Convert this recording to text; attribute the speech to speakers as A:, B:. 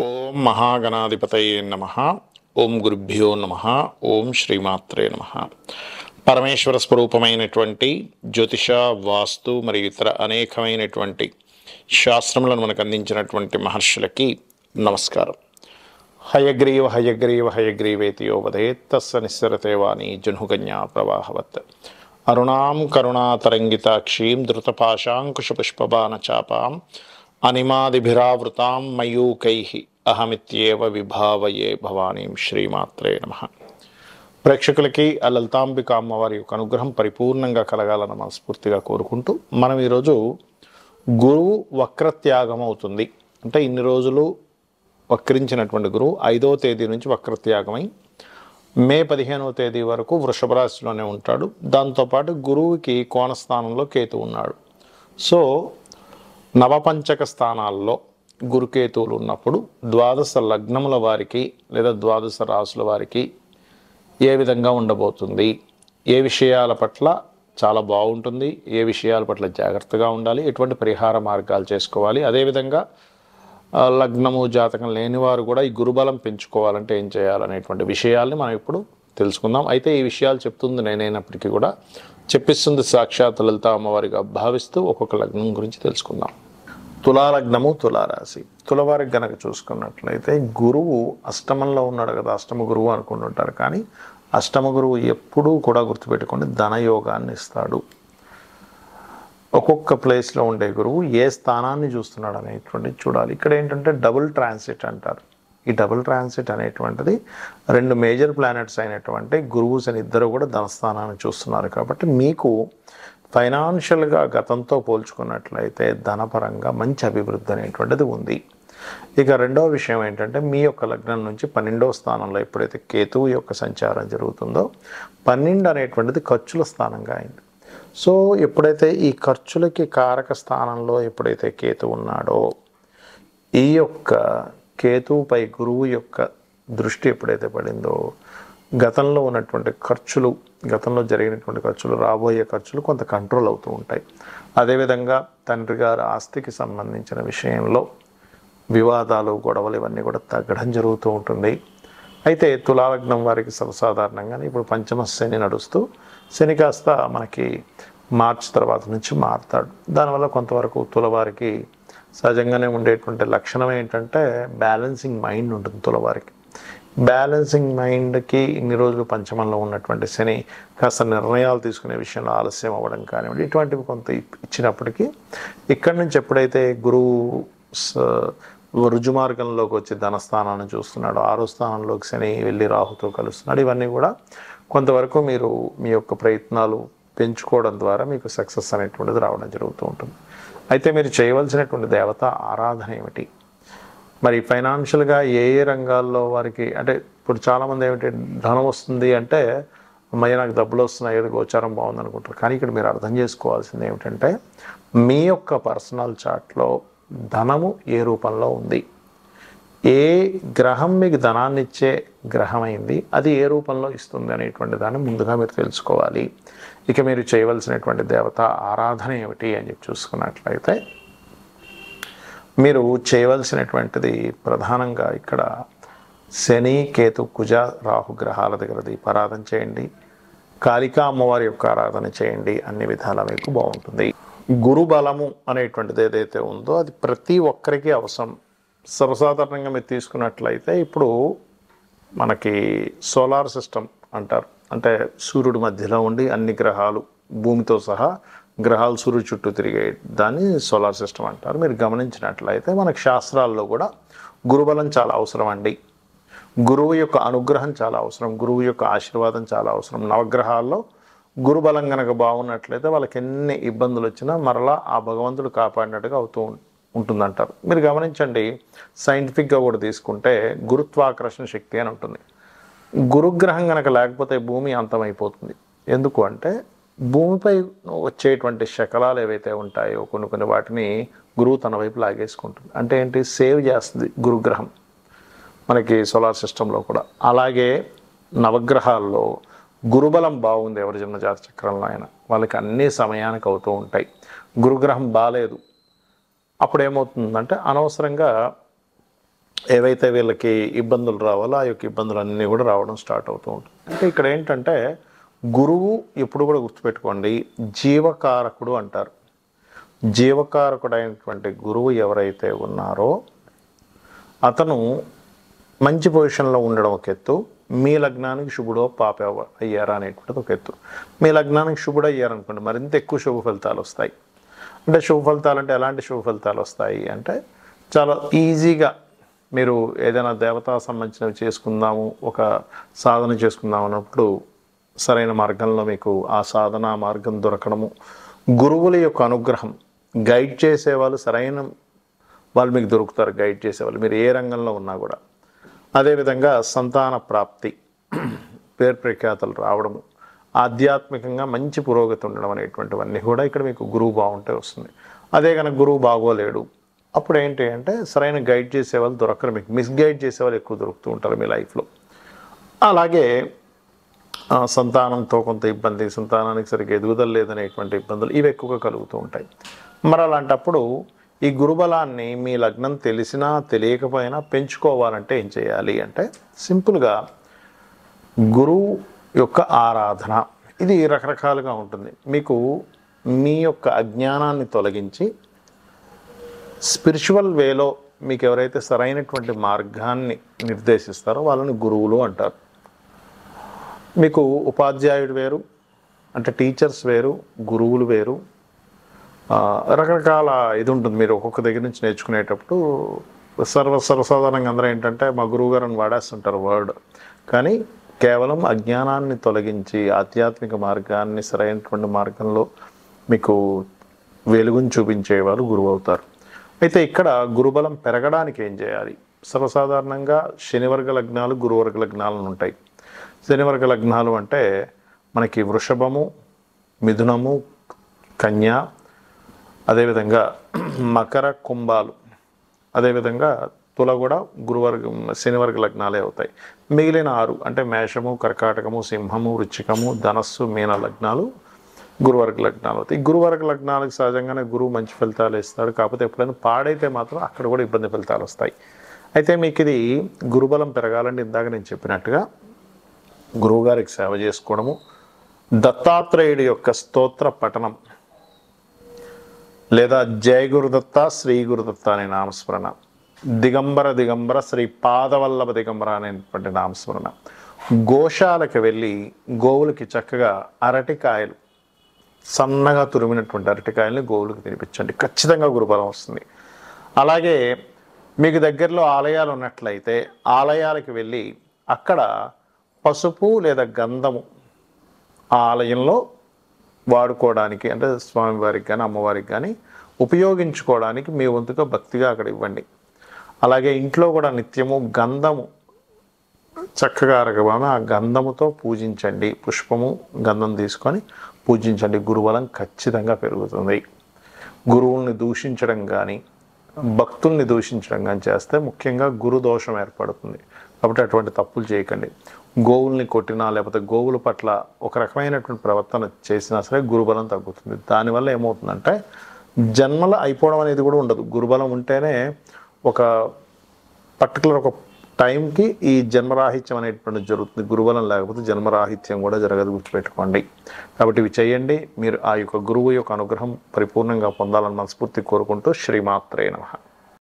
A: ఓం మహాగణాధిపతయే నమః. ఓం గురుభ్యో నమః. ఓం శ్రీమాత్రే నమః. పరమేశ్వర స్వరూపమైనటువంటి జ్యోతిష, వాస్తు మరియు ఇతర అనేకమైనటువంటి శాస్త్రములను మనకు అందించినటువంటి మహర్షులకి నమస్కారం. హయగ్రీవ హయగ్రీవ హయగ్రీవేతి యో వదేత్ తస్స నిస్సరతే వాణి జహ్నుకన్యా ప్రవాహవత్. అరుణాం కరుణాతరంగితాక్షీం ధృతపాశాంకుశపుష్పబాణచాపాం అనిమాదిభిరావృతాం మయూకైః అహమిత్యేవ విభావయే భవానీం. శ్రీమాత్రే నమః. ప్రేక్షకులకి ఆ లలితాంబిక అమ్మవారి యొక్క అనుగ్రహం పరిపూర్ణంగా కలగాలని మనస్ఫూర్తిగా కోరుకుంటూ మనం ఈరోజు గురువు వక్రత్యాగం అవుతుంది అంటే ఇన్ని రోజులు వక్రించినటువంటి గురువు 5వ తేదీ నుంచి వక్రత్యాగమై మే 15వ తేదీ వరకు వృషభ రాశిలోనే ఉంటాడు. దాంతోపాటు గురువుకి కోణస్థానంలో కేతు ఉన్నాడు. సో నవపంచక స్థానాల్లో గురుకేతువులు ఉన్నప్పుడు ద్వాదశ లగ్నముల వారికి లేదా ద్వాదశ రాశుల వారికి ఏ విధంగా ఉండబోతుంది, ఏ విషయాల పట్ల చాలా బాగుంటుంది, ఏ విషయాల పట్ల జాగ్రత్తగా ఉండాలి, ఎటువంటి పరిహార మార్గాలు చేసుకోవాలి, అదేవిధంగా లగ్నము జాతకం లేనివారు కూడా ఈ గురుబలం పెంచుకోవాలంటే ఏం చేయాలనేటువంటి విషయాల్ని మనం ఇప్పుడు తెలుసుకుందాం. అయితే ఈ విషయాలు చెప్తుంది నేనైనప్పటికీ కూడా చెప్పిస్తుంది సాక్షాత్ లలిత అమ్మవారిగా భావిస్తూ ఒక్కొక్క లగ్నం గురించి తెలుసుకుందాం. తులాలగ్నము, తులారాశి. తులవారికి గనక చూసుకున్నట్లయితే గురువు అష్టమంలో ఉన్నాడు కదా, అష్టమ గురువు అనుకుంటుంటారు. కానీ అష్టమ గురువు ఎప్పుడూ కూడా గుర్తుపెట్టుకోండి ధనయోగాన్ని ఇస్తాడు. ఒక్కొక్క ప్లేస్లో ఉండే గురువు ఏ స్థానాన్ని చూస్తున్నాడు అనేటువంటిది చూడాలి. ఇక్కడ ఏంటంటే డబుల్ ట్రాన్సిట్ అంటారు. ఈ డబుల్ ట్రాన్సిట్ అనేటువంటిది 2 మేజర్ ప్లానెట్స్ అయినటువంటి గురువు శని ఇద్దరు కూడా ధనస్థానాన్ని చూస్తున్నారు. కాబట్టి మీకు ఫైనాన్షియల్గా గతంతో పోల్చుకున్నట్లయితే ధనపరంగా మంచి అభివృద్ధి అనేటువంటిది ఉంది. ఇక రెండవ విషయం ఏంటంటే మీ యొక్క లగ్నం నుంచి 12వ స్థానంలో ఎప్పుడైతే కేతువు యొక్క సంచారం జరుగుతుందో 12 అనేటువంటిది ఖర్చుల స్థానంగా అయింది. సో ఎప్పుడైతే ఈ ఖర్చులకి కారక స్థానంలో ఎప్పుడైతే కేతు ఉన్నాడో ఈ యొక్క కేతువుపై గురువు యొక్క దృష్టి ఎప్పుడైతే పడిందో గతంలో ఉన్నటువంటి ఖర్చులు, గతంలో జరిగినటువంటి ఖర్చులు, రాబోయే ఖర్చులు కొంత కంట్రోల్ అవుతూ ఉంటాయి. అదేవిధంగా తండ్రి గారి ఆస్తికి సంబంధించిన విషయంలో వివాదాలు, గొడవలు ఇవన్నీ కూడా తగ్గడం జరుగుతూ ఉంటుంది. అయితే తులాలగ్నం వారికి సర్వసాధారణంగానే ఇప్పుడు పంచమ శని నడుస్తూ శని కాస్త మనకి మార్చి తర్వాత నుంచి మారుతాడు. దానివల్ల కొంతవరకు తులవారికి సహజంగానే ఉండేటువంటి లక్షణం ఏంటంటే బ్యాలెన్సింగ్ మైండ్ ఉంటుంది. తులవారికి బ్యాలెన్సింగ్ మైండ్కి ఇన్ని రోజులు పంచమంలో ఉన్నటువంటి శని కాస్త నిర్ణయాలు తీసుకునే విషయంలో ఆలస్యం అవ్వడం కానివ్వండి, ఇటువంటివి కొంత ఇచ్చినప్పటికీ ఇక్కడి నుంచి ఎప్పుడైతే గురువు రుజుమార్గంలోకి వచ్చి ధనస్థానాన్ని చూస్తున్నాడు, 6వ స్థానంలోకి శని వెళ్ళి రాహుతో కలుస్తున్నాడు. ఇవన్నీ కూడా కొంతవరకు మీరు మీ యొక్క ప్రయత్నాలు పెంచుకోవడం ద్వారా మీకు సక్సెస్ అనేటువంటిది రావడం జరుగుతూ ఉంటుంది. అయితే మీరు చేయవలసినటువంటి దేవత ఆరాధన ఏమిటి, మరి ఫైనాన్షియల్గా ఏ ఏ రంగాల్లో వారికి అంటే ఇప్పుడు చాలామంది ఏమిటి ధనం వస్తుంది అంటే అమ్మయ్య నాకు డబ్బులు వస్తున్నాయి, ఏదో గోచారం బాగుంది అనుకుంటారు. కానీ ఇక్కడ మీరు అర్థం చేసుకోవాల్సింది ఏమిటంటే మీ యొక్క పర్సనల్ చార్ట్లో ధనము ఏ రూపంలో ఉంది, ఏ గ్రహం మీకు ధనాన్ని ఇచ్చే గ్రహం అయింది, అది ఏ రూపంలో ఇస్తుంది అనేటువంటి దాన్ని ముందుగా మీరు తెలుసుకోవాలి. ఇక మీరు చేయవలసినటువంటి దేవత ఆరాధన ఏమిటి అని చెప్పి చూసుకున్నట్లయితే మీరు చేయవలసినటువంటిది ప్రధానంగా ఇక్కడ శని, కేతు, కుజ, రాహు గ్రహాల దగ్గర దీపారాధన చేయండి. కాళికా అమ్మవారి యొక్క ఆరాధన చేయండి. అన్ని విధాలా మీకు బాగుంటుంది. గురు బలము అనేటువంటిది ఏదైతే ఉందో అది ప్రతి ఒక్కరికి అవసరం. సర్వసాధారణంగా మీరు తీసుకున్నట్లయితే ఇప్పుడు మనకి సోలార్ సిస్టమ్ అంటారు. అంటే సూర్యుడి మధ్యలో ఉండి అన్ని గ్రహాలు భూమితో సహా గ్రహాలు సూర్యుడు చుట్టూ తిరిగే దాన్ని సోలార్ సిస్టమ్ అంటారు. మీరు గమనించినట్లయితే మనకు శాస్త్రాల్లో కూడా గురుబలం చాలా అవసరం అండి. గురువు యొక్క అనుగ్రహం చాలా అవసరం, గురువు యొక్క ఆశీర్వాదం చాలా అవసరం. నవగ్రహాల్లో గురుబలం కనుక బాగున్నట్లయితే వాళ్ళకి ఎన్ని ఇబ్బందులు వచ్చినా మరలా ఆ భగవంతుడు కాపాడినట్టుగా అవుతూ ఉంటుందంటారు. మీరు గమనించండి, సైంటిఫిక్గా కూడా తీసుకుంటే గురుత్వాకర్షణ శక్తి అని ఉంటుంది. గురుగ్రహం కనుక లేకపోతే భూమి అంతమైపోతుంది. ఎందుకు అంటే భూమిపై వచ్చేటువంటి శకలాలు ఏవైతే ఉంటాయో కొన్ని వాటిని గురువు తన వైపు లాగేసుకుంటుంది. అంటే ఏంటి, సేవ్ చేస్తుంది గురుగ్రహం మనకి సోలార్ సిస్టంలో కూడా. అలాగే నవగ్రహాల్లో గురుబలం బాగుంది ఎవరి జన్మ జాత చక్రంలో అయినా వాళ్ళకి అన్ని సమయానికి అవుతూ ఉంటాయి. గురుగ్రహం బాలేదు అప్పుడు ఏమవుతుందంటే అనవసరంగా ఏవైతే వీళ్ళకి ఇబ్బందులు రావాలో ఆ యొక్క ఇబ్బందులన్నీ కూడా రావడం స్టార్ట్ అవుతూ ఉంటుంది. అంటే ఇక్కడ ఏంటంటే గురువు ఎప్పుడు కూడా గుర్తుపెట్టుకోండి, జీవకారకుడు అంటారు. జీవకారకుడైనటువంటి గురువు ఎవరైతే ఉన్నారో అతను మంచి పొజిషన్లో ఉండడం ఒక ఎత్తు, మీ లగ్నానికి శుభుడో పాప అయ్యారా అనేటువంటిది ఒక ఎత్తు. మీ లగ్నానికి శుభుడు అయ్యారనుకోండి, మరింత ఎక్కువ శుభ ఫలితాలు వస్తాయి. అంటే శుభ ఫలితాలు అంటే ఎలాంటి శుభ ఫలితాలు వస్తాయి అంటే, చాలా ఈజీగా మీరు ఏదైనా దేవతా సంబంధించినవి చేసుకుందాము, ఒక సాధన చేసుకుందాం అన్నప్పుడు సరైన మార్గంలో మీకు ఆ సాధన మార్గం దొరకడము, గురువుల యొక్క అనుగ్రహం, గైడ్ చేసేవాళ్ళు సరైన వాళ్ళు మీకు దొరుకుతారు, గైడ్ చేసేవాళ్ళు మీరు ఏ రంగంలో ఉన్నా కూడా. అదేవిధంగా సంతాన ప్రాప్తి, పేరు ప్రఖ్యాతలు రావడము, ఆధ్యాత్మికంగా మంచి పురోగతి ఉండడం అనేటువంటివన్నీ కూడా ఇక్కడ మీకు గురువు బాగుంటే వస్తుంది. అదే కనుక గురువు బాగోలేడు, అప్పుడు ఏంటి అంటే సరైన గైడ్ చేసేవాళ్ళు దొరకరు, మీకు మిస్గైడ్ చేసేవాళ్ళు ఎక్కువ దొరుకుతూ ఉంటారు మీ లైఫ్లో. అలాగే సంతానంతో కొంత ఇబ్బంది, సంతానానికి సరిగ్గా ఎదుగుదల లేదనేటువంటి ఇబ్బందులు ఇవి ఎక్కువగా కలుగుతూ ఉంటాయి. మరి అలాంటప్పుడు ఈ గురుబలాన్ని మీ లగ్నం తెలిసినా తెలియకపోయినా పెంచుకోవాలంటే ఏం చేయాలి అంటే, సింపుల్గా గురువు యొక్క ఆరాధన, ఇది రకరకాలుగా ఉంటుంది. మీకు మీ యొక్క అజ్ఞానాన్ని తొలగించి స్పిరిచువల్ వేలో మీకు ఎవరైతే సరైనటువంటి మార్గాన్ని నిర్దేశిస్తారో వాళ్ళని గురువులు అంటారు. మీకు ఉపాధ్యాయుడు వేరు, అంటే టీచర్స్ వేరు, గురువులు వేరు, రకరకాల ఇది ఉంటుంది. మీరు ఒక్కొక్క దగ్గర నుంచి నేర్చుకునేటప్పుడు సర్వసాధారణంగా అందరూ ఏంటంటే మా గురువు గారు అని వాడేస్తుంటారు వర్డ్, కానీ కేవలం అజ్ఞానాన్ని తొలగించి ఆధ్యాత్మిక మార్గాన్ని సరైనటువంటి మార్గంలో మీకు వెలుగుని చూపించేవారు గురువు అవుతారు. అయితే ఇక్కడ గురుబలం పెరగడానికి ఏం చేయాలి? సర్వసాధారణంగా శనివర్గ లగ్నాలు, గురువర్గ లగ్నాలు ఉంటాయి. శనివర్గ లగ్నాలు అంటే మనకి వృషభము, మిథునము, కన్య, అదేవిధంగా మకర, కుంభాలు, అదేవిధంగా తుల కూడా శనివర్గ లగ్నాలే అవుతాయి. మిగిలిన 6 అంటే మేషము, కర్కాటకము, సింహము, వృశ్చికము, ధనస్సు, మీన లగ్నాలు గురువర్గ లగ్నాలు అవుతాయి. గురువర్గ లగ్నాలకు సహజంగానే గురువు మంచి ఫలితాలు ఇస్తాడు, కాకపోతే ఎప్పుడైనా పాడైతే మాత్రం అక్కడ కూడా ఇబ్బంది ఫలితాలు వస్తాయి. అయితే మీకు ఇది గురుబలం పెరగాలంటే ఇందాక నేను చెప్పినట్టుగా గురువుగారికి సేవ చేసుకోవడము, దత్తాత్రేయుడి యొక్క స్తోత్ర పఠనం, లేదా జయ గురుదత్త, శ్రీ గురుదత్త అనే నామస్మరణ, దిగంబర దిగంబర శ్రీ పాదవల్లభ దిగంబర అనేటువంటి నామస్మరణ, గోశాలకు వెళ్ళి గోవులకి చక్కగా అరటికాయలు, సన్నగా తురిమినటువంటి అరటికాయలని గోవులకు తినిపించండి, ఖచ్చితంగా గురుబలం వస్తుంది. అలాగే మీకు దగ్గరలో ఆలయాలు ఉన్నట్లయితే ఆలయాలకు వెళ్ళి అక్కడ పసుపు లేదా గంధము ఆ ఆలయంలో వాడుకోవడానికి, అంటే స్వామివారికి కానీ అమ్మవారికి కానీ ఉపయోగించుకోవడానికి మీ వంతుగా భక్తిగా అక్కడ ఇవ్వండి. అలాగే ఇంట్లో కూడా నిత్యము గంధము చక్కగా అరగబామ ఆ గంధముతో పూజించండి, పుష్పము గంధం తీసుకొని పూజించండి, గురుబలం ఖచ్చితంగా పెరుగుతుంది. గురువుల్ని దూషించడం కానీ భక్తుల్ని దూషించడం కానీ చేస్తే ముఖ్యంగా గురు దోషం ఏర్పడుతుంది. కాబట్టి అటువంటి తప్పులు చేయకండి. గోవుల్ని కొట్టినా లేకపోతే గోవుల పట్ల ఒక రకమైనటువంటి ప్రవర్తన చేసినా సరే గురుబలం తగ్గుతుంది. దానివల్ల ఏమవుతుందంటే జన్మల అయిపోవడం అనేది కూడా ఉండదు. గురుబలం ఉంటేనే ఒక పర్టికులర్ ఒక టైంకి ఈ జన్మరాహిత్యం అనేటువంటి జరుగుతుంది. గురుబలం లేకపోతే జన్మరాహిత్యం కూడా జరగదు, గుర్తుపెట్టుకోండి. కాబట్టి ఇవి చేయండి. మీరు ఆ యొక్క గురువు యొక్క అనుగ్రహం పరిపూర్ణంగా పొందాలని మనస్ఫూర్తి కోరుకుంటూ శ్రీమాత్రే నమః.